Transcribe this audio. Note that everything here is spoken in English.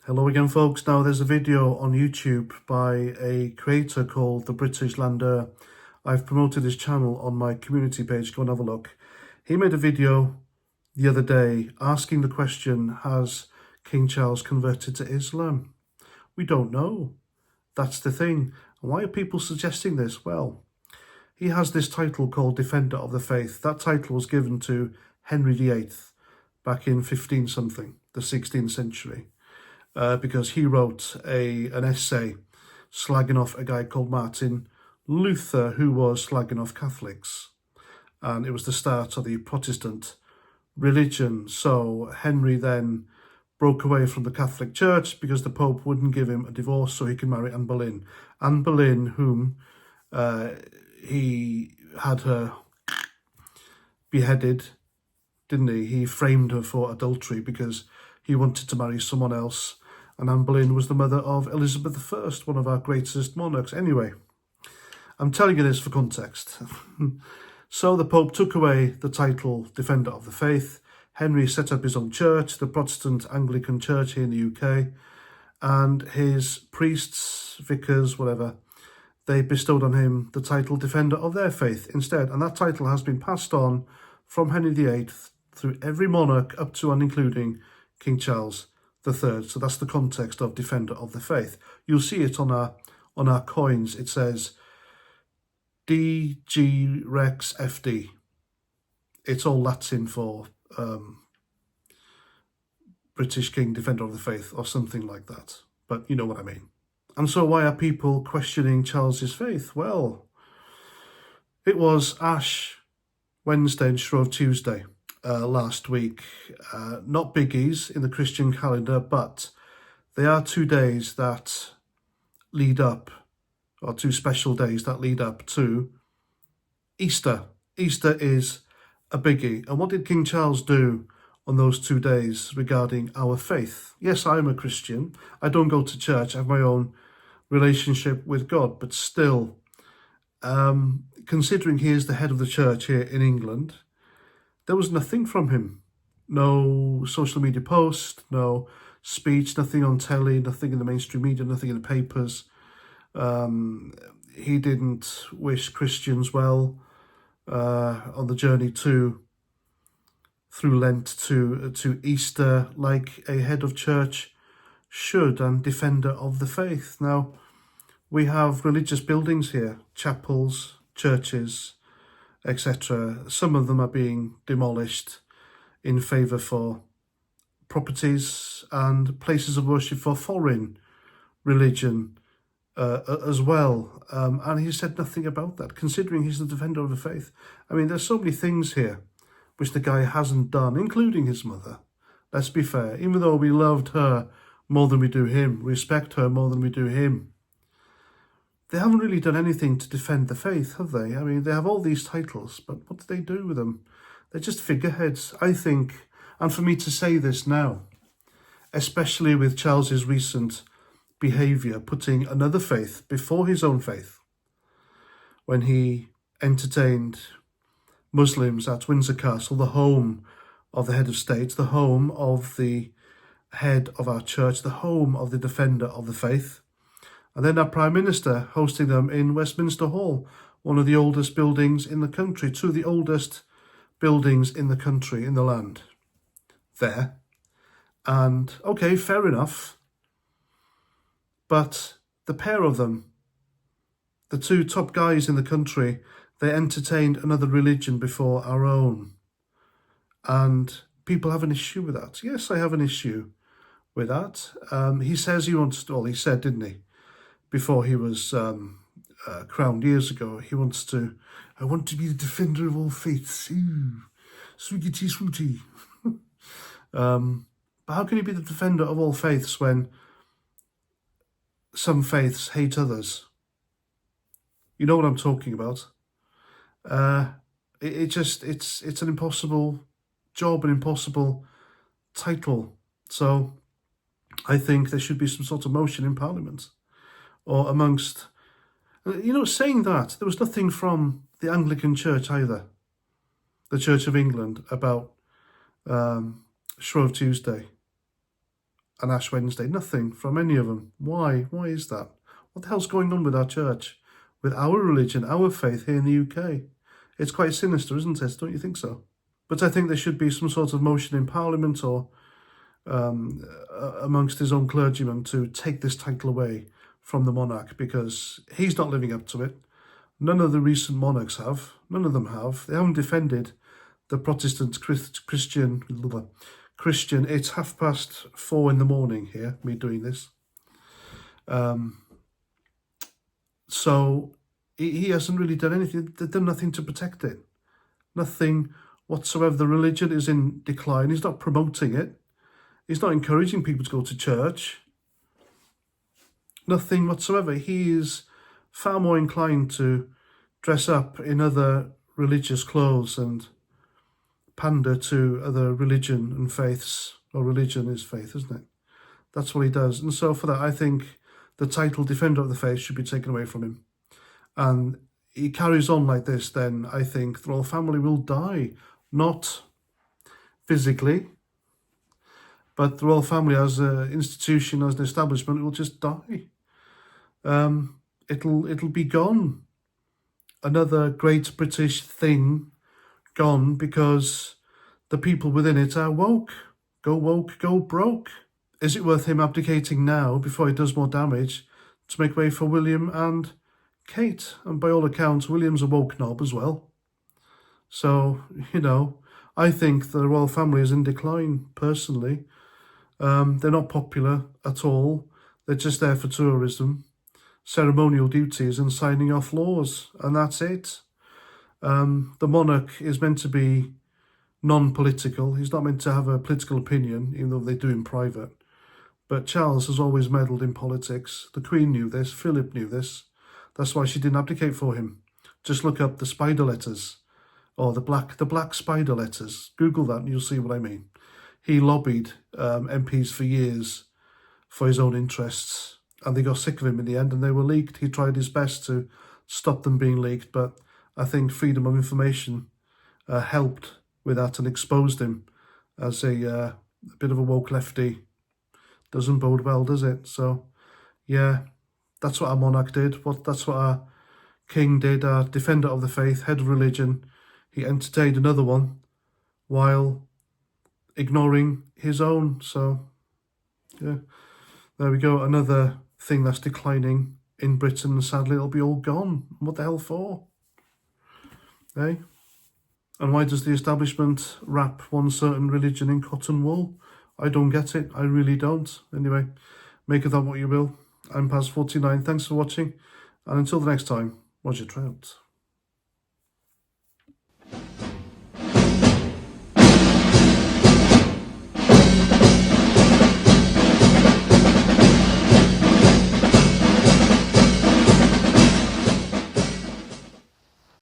Hello again, folks. Now, there's a video on YouTube by a creator called The British Lander. I've promoted his channel on my community page. Go and have a look. He made a video the other day asking the question, has King Charles converted to Islam? We don't know. That's the thing. And why are people suggesting this? Well, he has this title called Defender of the Faith. That title was given to Henry VIII back in 15-something, the 16th century. Because he wrote an essay slagging off a guy called Martin Luther, who was slagging off Catholics. And it was the start of the Protestant religion. So Henry then broke away from the Catholic Church because the Pope wouldn't give him a divorce so he could marry Anne Boleyn. Anne Boleyn, whom he had her beheaded, didn't he? He framed her for adultery because he wanted to marry someone else. And Anne Boleyn was the mother of Elizabeth I, one of our greatest monarchs. Anyway, I'm telling you this for context. So the Pope took away the title Defender of the Faith. Henry set up his own church, the Protestant Anglican Church here in the UK. And his priests, vicars, whatever, they bestowed on him the title Defender of their Faith instead. And that title has been passed on from Henry VIII through every monarch up to and including King Charles III. So that's the context of Defender of the Faith. You'll see it on our coins. It says DG Rex FD. It's all Latin for British King Defender of the Faith or something like that. But you know what I mean. And so why are people questioning Charles's faith? Well, it was Ash Wednesday and Shrove Tuesday last week. Not biggies in the Christian calendar, but they are 2 days that lead up, or 2 special days that lead up to Easter. Easter is a biggie. And what did King Charles do on those 2 days regarding our faith? Yes, I'm a Christian. I don't go to church. I have my own relationship with God, but still, considering he is the head of the church here in England, there was nothing from him. No social media post, no speech, nothing on telly, nothing in the mainstream media, nothing in the papers. He didn't wish Christians well on the journey through Lent to Easter, like a head of church should, and defender of the faith. Now, we have religious buildings here, chapels, churches, etc. Some of them are being demolished in favour for properties and places of worship for foreign religion as well. And he said nothing about that, considering he's the defender of the faith. I mean, there's so many things here which the guy hasn't done, including his mother. Let's be fair. Even though we loved her more than we do him, respect her more than we do him, they haven't really done anything to defend the faith, have they? I mean, they have all these titles, but what do they do with them? They're just figureheads, I think. And for me to say this now, especially with Charles's recent behaviour, putting another faith before his own faith, when he entertained Muslims at Windsor Castle, the home of the head of state, the home of the head of our church, the home of the defender of the faith. And then our Prime Minister hosting them in Westminster Hall, one of the oldest buildings in the country, 2 of the oldest buildings in the country, in the land, there. And, okay, fair enough. But the pair of them, the 2 top guys in the country, they entertained another religion before our own. And people have an issue with that. Yes, I have an issue with that. He says he wants to, well, he said, didn't he, before he was crowned years ago, he wants to, I want to be the defender of all faiths. Ooh, sweetie, sweetie. But how can he be the defender of all faiths when some faiths hate others? You know what I'm talking about. It's an impossible job, an impossible title. So I think there should be some sort of motion in Parliament, or amongst, saying that, there was nothing from the Anglican Church either, the Church of England, about Shrove Tuesday. an Ash Wednesday. Nothing from any of them. Why? Why is that? What the hell's going on with our church, with our religion, our faith here in the UK? It's quite sinister, isn't it? Don't you think so? But I think there should be some sort of motion in Parliament or amongst his own clergymen to take this title away from the monarch, because he's not living up to it. None of the recent monarchs have. None of them have. They haven't defended the Protestant Christian. It's 4:30 in the morning here, me doing this. So he hasn't really done anything. They've done nothing to protect it. Nothing whatsoever. The religion is in decline. He's not promoting it. He's not encouraging people to go to church. Nothing whatsoever. He is far more inclined to dress up in other religious clothes and pander to other religion and faiths. Or religion is faith, isn't it? That's what he does. And so for that, I think the title Defender of the Faith should be taken away from him. And he carries on like this, then I think the royal family will die. Not physically, but the royal family as an institution, as an establishment, will just die. It'll be gone. Another great British thing gone, because the people within it are woke. Go woke, go broke. Is it worth him abdicating now before he does more damage to make way for William and Kate? And by all accounts, William's a woke knob as well. So, I think the royal family is in decline, personally. They're not popular at all. They're just there for tourism, ceremonial duties and signing off laws, and that's it. The monarch is meant to be non-political. He's not meant to have a political opinion, even though they do in private. But Charles has always meddled in politics. The Queen knew this. Philip knew this. That's why she didn't abdicate for him. Just look up the spider letters, or the black spider letters. Google that and you'll see what I mean. He lobbied MPs for years for his own interests, and they got sick of him in the end and they were leaked. He tried his best to stop them being leaked, but I think freedom of information helped with that and exposed him as a bit of a woke lefty. Doesn't bode well, does it? So, yeah, that's what our monarch did. That's what our king did, our defender of the faith, head of religion. He entertained another one while ignoring his own. So, yeah, there we go. Another thing that's declining in Britain, and sadly it'll be all gone. What the hell for? Eh? And why does the establishment wrap one certain religion in cotton wool? I don't get it. I really don't. Anyway, make of that what you will. I'm Paz49. Thanks for watching. And until the next time, Roger Trout.